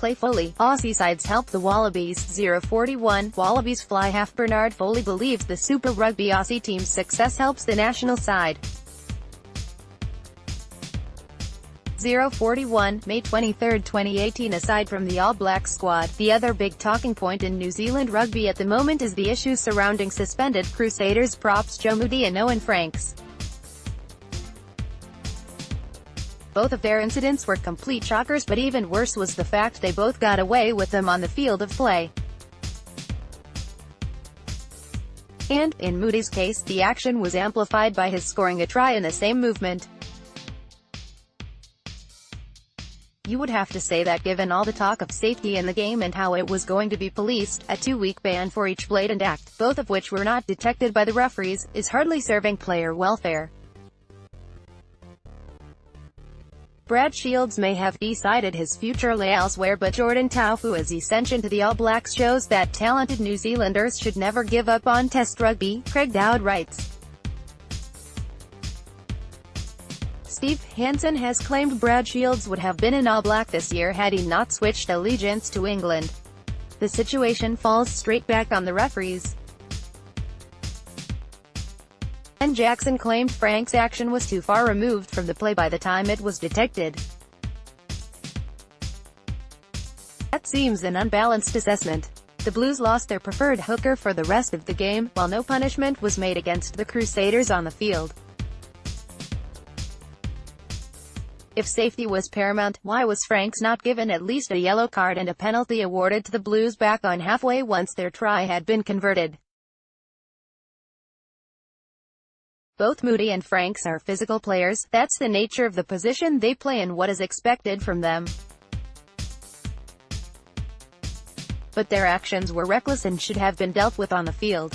playFoley. Aussie sides help the Wallabies. 041 Wallabies fly half Bernard Foley believes the Super Rugby Aussie team's success helps the national side. 041 May 23, 2018. Aside from the All Blacks squad, the other big talking point in New Zealand rugby at the moment is the issues surrounding suspended Crusaders props Joe Moody and Owen Franks. Both of their incidents were complete shockers, but even worse was the fact they both got away with them on the field of play. And, in Moody's case, the action was amplified by his scoring a try in the same movement. You would have to say that given all the talk of safety in the game and how it was going to be policed, a 2-week ban for each blatant act, both of which were not detected by the referees, is hardly serving player welfare. Brad Shields may have decided his future lay elsewhere, but Jordan Taufua's ascension to the All Blacks shows that talented New Zealanders should never give up on Test rugby, Craig Dowd writes. Steve Hansen has claimed Brad Shields would have been an All Black this year had he not switched allegiance to England. The situation falls straight back on the referees. And Jackson claimed Frank's action was too far removed from the play by the time it was detected. That seems an unbalanced assessment. The Blues lost their preferred hooker for the rest of the game, while no punishment was made against the Crusaders on the field. If safety was paramount, why was Franks not given at least a yellow card and a penalty awarded to the Blues back on halfway once their try had been converted? Both Moody and Franks are physical players, that's the nature of the position they play and what is expected from them. But their actions were reckless and should have been dealt with on the field.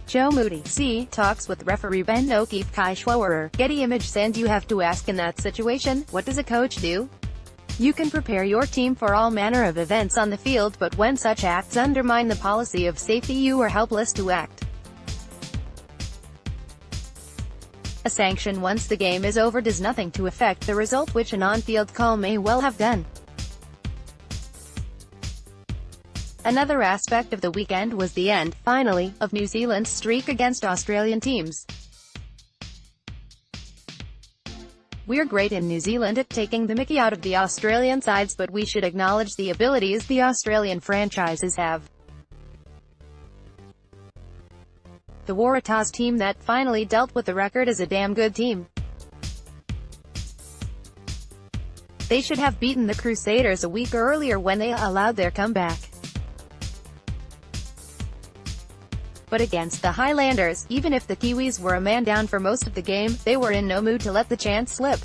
Joe Moody, C, talks with referee Ben O'Keefe. Kai Schworer, Getty Images. And you have to ask, in that situation, what does a coach do? You can prepare your team for all manner of events on the field, but when such acts undermine the policy of safety, you are helpless to act. A sanction once the game is over does nothing to affect the result, which an on-field call may well have done. Another aspect of the weekend was the end, finally, of New Zealand's streak against Australian teams. We're great in New Zealand at taking the mickey out of the Australian sides, but we should acknowledge the abilities the Australian franchises have. The Waratahs team that finally dealt with the record is a damn good team. They should have beaten the Crusaders a week earlier when they allowed their comeback. But against the Highlanders, even if the Kiwis were a man down for most of the game, they were in no mood to let the chance slip.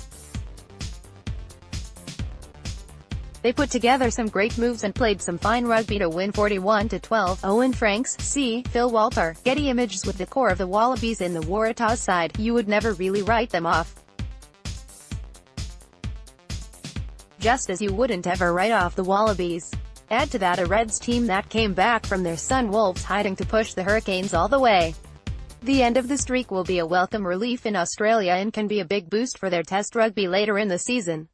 They put together some great moves and played some fine rugby to win 41-12. Owen Franks, C, Phil Walter, Getty Images. With the core of the Wallabies in the Waratahs side, you would never really write them off. Just as you wouldn't ever write off the Wallabies. Add to that a Reds team that came back from their Sun Wolves hiding to push the Hurricanes all the way. The end of the streak will be a welcome relief in Australia and can be a big boost for their Test rugby later in the season.